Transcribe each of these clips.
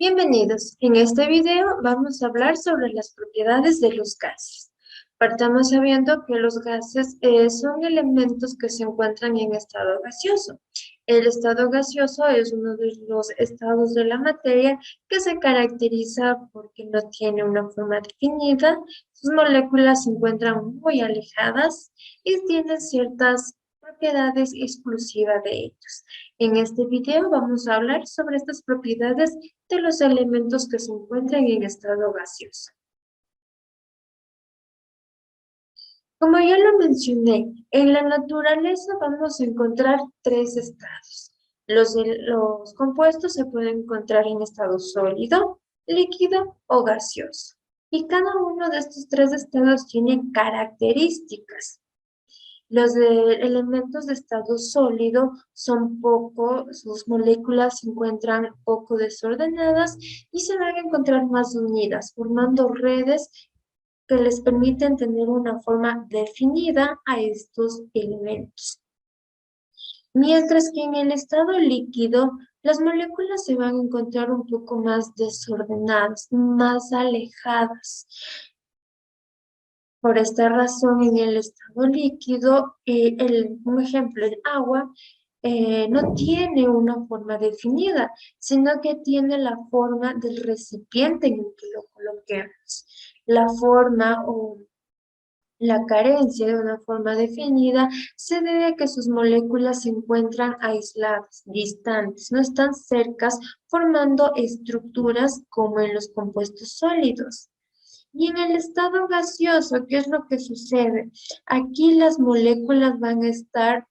Bienvenidos. En este video vamos a hablar sobre las propiedades de los gases. Partamos sabiendo que los gases son elementos que se encuentran en estado gaseoso. El estado gaseoso es uno de los estados de la materia que se caracteriza porque no tiene una forma definida, sus moléculas se encuentran muy alejadas y tienen ciertas propiedades exclusivas de ellos. En este video vamos a hablar sobre estas propiedades de los elementos que se encuentran en estado gaseoso. Como ya lo mencioné, en la naturaleza vamos a encontrar tres estados. Los compuestos se pueden encontrar en estado sólido, líquido o gaseoso. Y cada uno de estos tres estados tiene características. Los elementos de estado sólido son sus moléculas se encuentran poco desordenadas y se van a encontrar más unidas, formando redes que les permiten tener una forma definida a estos elementos. Mientras que en el estado líquido, las moléculas se van a encontrar un poco más desordenadas, más alejadas. Por esta razón, en el estado líquido, un ejemplo, el agua, no tiene una forma definida, sino que tiene la forma del recipiente en el que lo coloquemos. La forma o la carencia de una forma definida se debe a que sus moléculas se encuentran aisladas, distantes, no están cercas, formando estructuras como en los compuestos sólidos. Y en el estado gaseoso, ¿qué es lo que sucede? Aquí las moléculas van a estar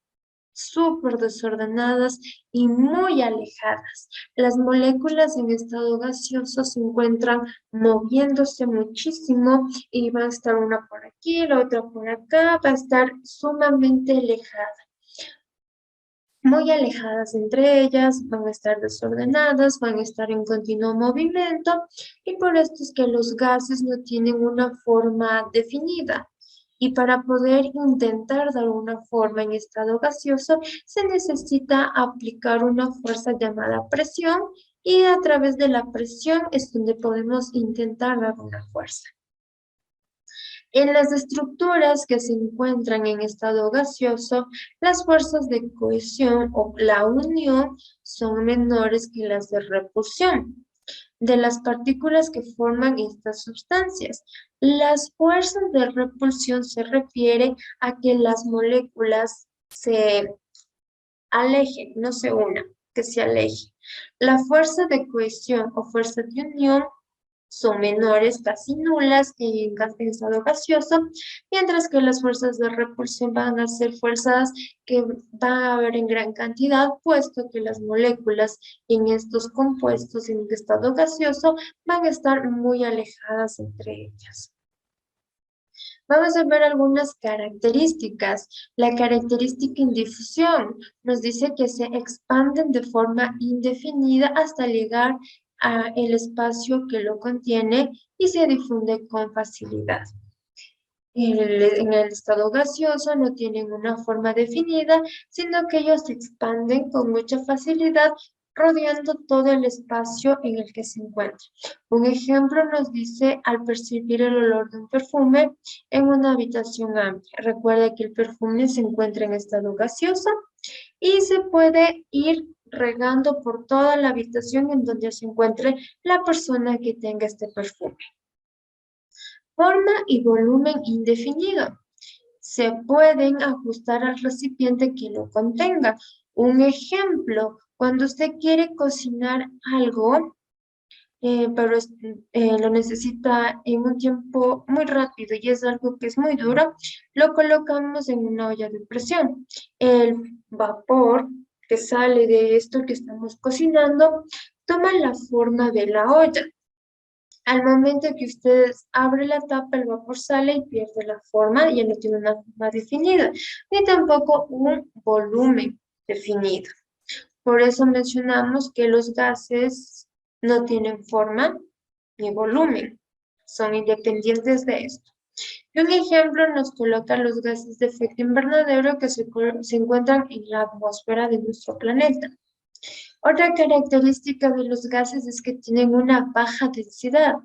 súper desordenadas y muy alejadas. Las moléculas en estado gaseoso se encuentran moviéndose muchísimo y va a estar una por aquí, la otra por acá, va a estar sumamente alejada. Muy alejadas entre ellas, van a estar desordenadas, van a estar en continuo movimiento y por esto es que los gases no tienen una forma definida. Y para poder intentar dar una forma en estado gaseoso, se necesita aplicar una fuerza llamada presión y a través de la presión es donde podemos intentar dar una fuerza. En las estructuras que se encuentran en estado gaseoso, las fuerzas de cohesión o la unión son menores que las de repulsión de las partículas que forman estas sustancias. Las fuerzas de repulsión se refiere a que las moléculas se alejen, no se unan, que se alejen. La fuerza de cohesión o fuerza de unión son menores, casi nulas en estado gaseoso, mientras que las fuerzas de repulsión van a ser fuerzas que van a haber en gran cantidad, puesto que las moléculas en estos compuestos en estado gaseoso van a estar muy alejadas entre ellas. Vamos a ver algunas características. La característica en difusión nos dice que se expanden de forma indefinida hasta llegar al espacio que lo contiene y se difunde con facilidad. En el estado gaseoso no tienen una forma definida, sino que ellos se expanden con mucha facilidad rodeando todo el espacio en el que se encuentran. Un ejemplo nos dice al percibir el olor de un perfume en una habitación amplia. Recuerda que el perfume se encuentra en estado gaseoso y se puede ir regando por toda la habitación en donde se encuentre la persona que tenga este perfume. Forma y volumen indefinido. Se pueden ajustar al recipiente que lo contenga. Un ejemplo, cuando usted quiere cocinar algo, pero lo necesita en un tiempo muy rápido y es algo que es muy duro, lo colocamos en una olla de presión. El vapor que sale de esto que estamos cocinando toma la forma de la olla. Al momento que ustedes abren la tapa, el vapor sale y pierde la forma, ya no tiene una forma definida, ni tampoco un volumen definido. Por eso mencionamos que los gases no tienen forma ni volumen, son independientes de esto. Y un ejemplo nos coloca los gases de efecto invernadero que se encuentran en la atmósfera de nuestro planeta. Otra característica de los gases es que tienen una baja densidad.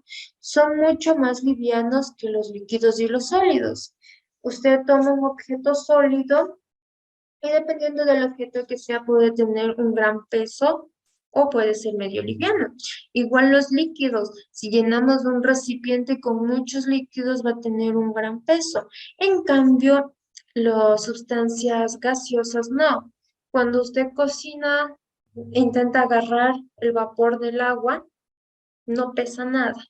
Son mucho más livianos que los líquidos y los sólidos. Usted toma un objeto sólido y dependiendo del objeto que sea, puede tener un gran peso o puede ser medio liviano. Igual los líquidos, si llenamos un recipiente con muchos líquidos, va a tener un gran peso. En cambio, las sustancias gaseosas no. Cuando usted cocina, intenta agarrar el vapor del agua, no pesa nada.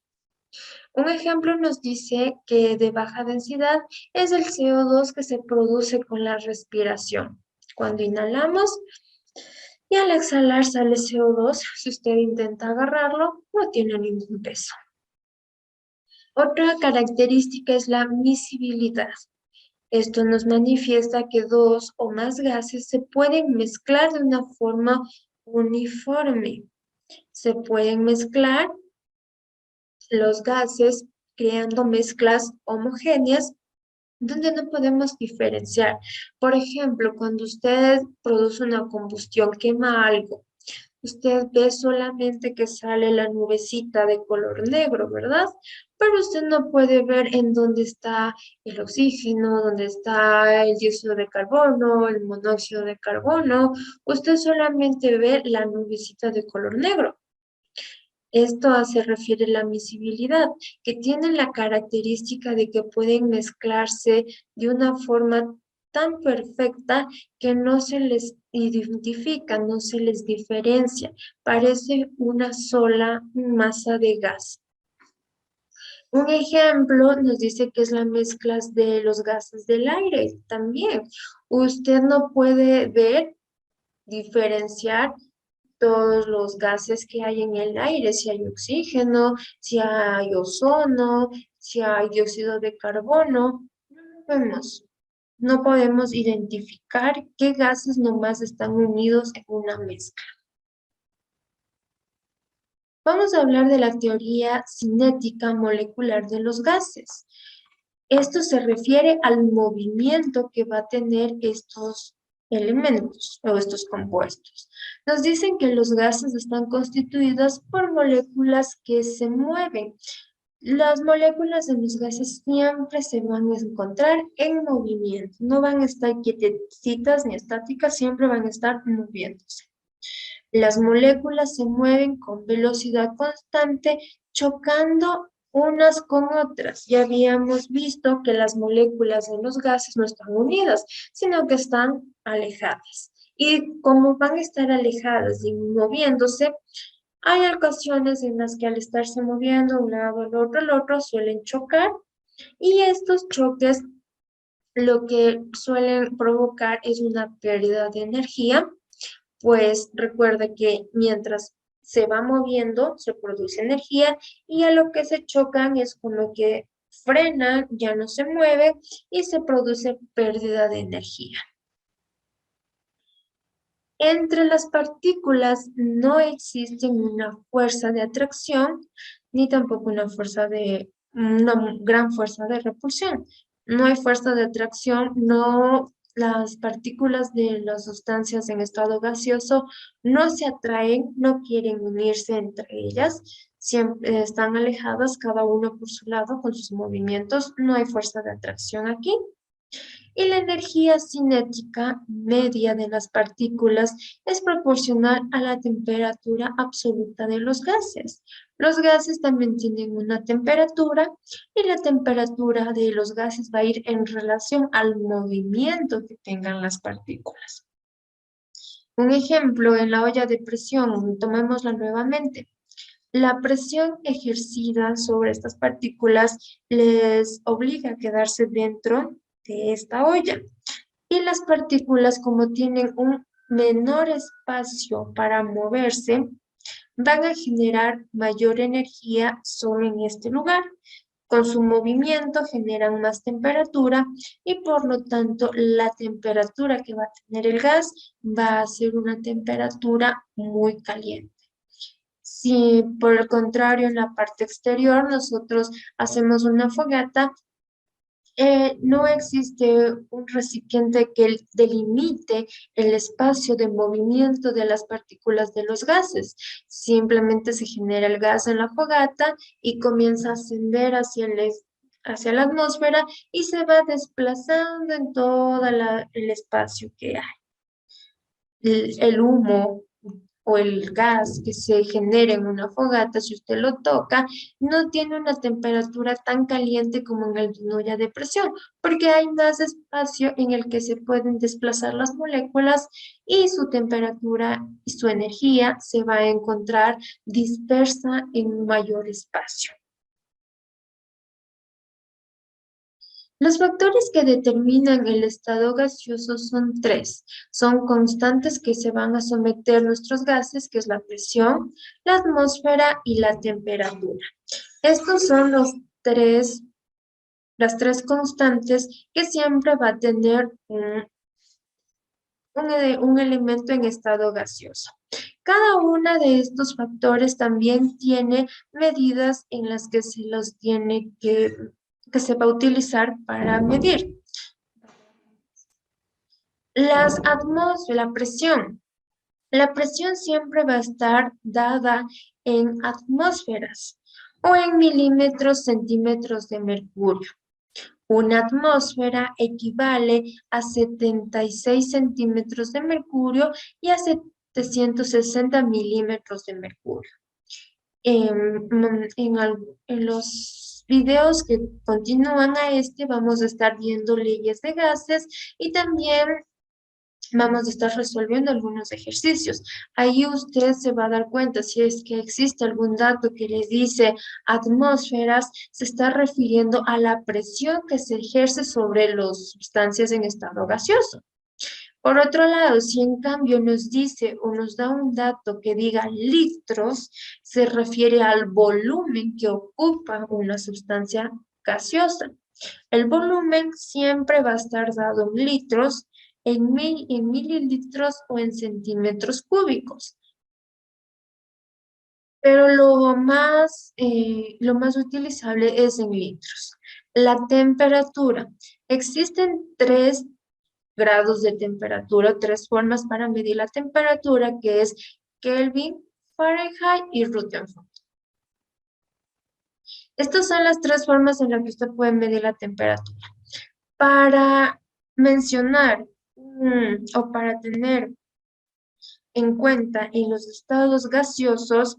Un ejemplo nos dice que de baja densidad es el CO2 que se produce con la respiración. Cuando inhalamos y al exhalar sale CO2, si usted intenta agarrarlo, no tiene ningún peso. Otra característica es la miscibilidad. Esto nos manifiesta que dos o más gases se pueden mezclar de una forma uniforme. Se pueden mezclar los gases creando mezclas homogéneas donde no podemos diferenciar. Por ejemplo, cuando usted produce una combustión, quema algo, usted ve solamente que sale la nubecita de color negro, ¿verdad? Pero usted no puede ver en dónde está el oxígeno, dónde está el dióxido de carbono, el monóxido de carbono. Usted solamente ve la nubecita de color negro. Esto se refiere a la miscibilidad, que tienen la característica de que pueden mezclarse de una forma tan perfecta que no se les identifica, no se les diferencia. Parece una sola masa de gas. Un ejemplo nos dice que es la mezcla de los gases del aire también. Usted no puede ver, diferenciar todos los gases que hay en el aire, si hay oxígeno, si hay ozono, si hay dióxido de carbono. No podemos identificar qué gases nomás están unidos en una mezcla. Vamos a hablar de la teoría cinética molecular de los gases. Esto se refiere al movimiento que va a tener estos elementos o estos compuestos. Nos dicen que los gases están constituidos por moléculas que se mueven. Las moléculas de los gases siempre se van a encontrar en movimiento, no van a estar quietecitas ni estáticas, siempre van a estar moviéndose. Las moléculas se mueven con velocidad constante, chocando unas con otras. Ya habíamos visto que las moléculas de los gases no están unidas, sino que están alejadas. Y como van a estar alejadas y moviéndose, hay ocasiones en las que al estarse moviendo un lado al otro, suelen chocar. Y estos choques lo que suelen provocar es una pérdida de energía, pues recuerda que mientras se va moviendo, se produce energía y a lo que se chocan es como que frena, ya no se mueve y se produce pérdida de energía. Entre las partículas no existe una fuerza de atracción ni tampoco una gran fuerza de repulsión. No hay fuerza de atracción, no, las partículas de las sustancias en estado gaseoso no se atraen, no quieren unirse entre ellas, siempre están alejadas cada uno por su lado con sus movimientos, no hay fuerza de atracción aquí. Y la energía cinética media de las partículas es proporcional a la temperatura absoluta de los gases. Los gases también tienen una temperatura y la temperatura de los gases va a ir en relación al movimiento que tengan las partículas. Un ejemplo, en la olla de presión, tomémosla nuevamente. La presión ejercida sobre estas partículas les obliga a quedarse dentro de esta olla. Y las partículas, como tienen un menor espacio para moverse, van a generar mayor energía solo en este lugar. Con su movimiento generan más temperatura y por lo tanto la temperatura que va a tener el gas va a ser una temperatura muy caliente. Si por el contrario en la parte exterior nosotros hacemos una fogata, No existe un recipiente que delimite el espacio de movimiento de las partículas de los gases. Simplemente se genera el gas en la fogata y comienza a ascender hacia la atmósfera y se va desplazando en todo el espacio que hay. El humo o el gas que se genera en una fogata, si usted lo toca, no tiene una temperatura tan caliente como en el olla de presión, porque hay más espacio en el que se pueden desplazar las moléculas y su temperatura y su energía se va a encontrar dispersa en un mayor espacio. Los factores que determinan el estado gaseoso son tres. Son constantes que se van a someter nuestros gases, que es la presión, la atmósfera y la temperatura. Estos son las tres constantes que siempre va a tener un elemento en estado gaseoso. Cada uno de estos factores también tiene medidas en las que se los tiene que se va a utilizar para medir. La presión. La presión siempre va a estar dada en atmósferas o en milímetros, centímetros de mercurio. Una atmósfera equivale a 76 centímetros de mercurio y a 760 milímetros de mercurio. En los videos que continúan a vamos a estar viendo leyes de gases y también vamos a estar resolviendo algunos ejercicios. Ahí usted se va a dar cuenta si es que existe algún dato que le dice atmósferas, se está refiriendo a la presión que se ejerce sobre las sustancias en estado gaseoso. Por otro lado, si en cambio nos dice o nos da un dato que diga litros, se refiere al volumen que ocupa una sustancia gaseosa. El volumen siempre va a estar dado en litros, en mililitros o en centímetros cúbicos. Pero lo más utilizable es en litros. La temperatura. Existen 3 grados de temperatura, 3 formas para medir la temperatura, que es Kelvin, Fahrenheit y Rutherford. Estas son las 3 formas en las que usted puede medir la temperatura. Para mencionar o para tener en cuenta en los estados gaseosos,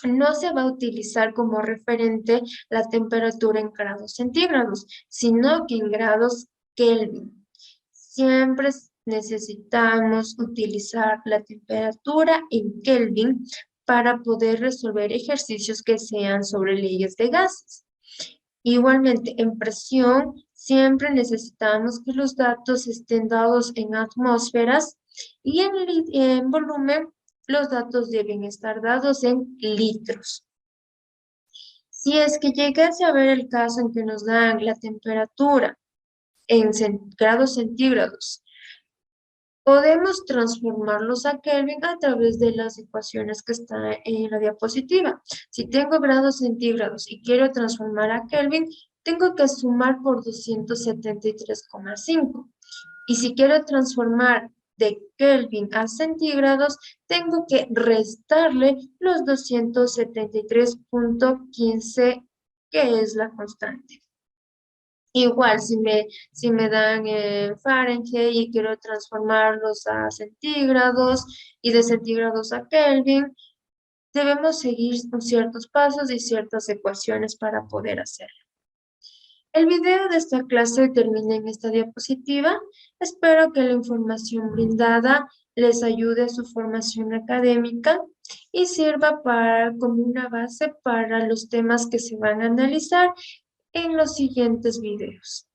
no se va a utilizar como referente la temperatura en grados centígrados, sino que en grados Kelvin. Siempre necesitamos utilizar la temperatura en Kelvin para poder resolver ejercicios que sean sobre leyes de gases. Igualmente, en presión, siempre necesitamos que los datos estén dados en atmósferas y en volumen, los datos deben estar dados en litros. Si es que llegase a ver el caso en que nos dan la temperatura en grados centígrados, podemos transformarlos a Kelvin a través de las ecuaciones que están en la diapositiva. Si tengo grados centígrados y quiero transformar a Kelvin, tengo que sumar por 273,5. Y si quiero transformar de Kelvin a centígrados, tengo que restarle los 273,15, que es la constante. Igual, si me dan Fahrenheit y quiero transformarlos a centígrados y de centígrados a Kelvin, debemos seguir ciertos pasos y ciertas ecuaciones para poder hacerlo. El video de esta clase termina en esta diapositiva. Espero que la información brindada les ayude a su formación académica y sirva como una base para los temas que se van a analizar en los siguientes videos.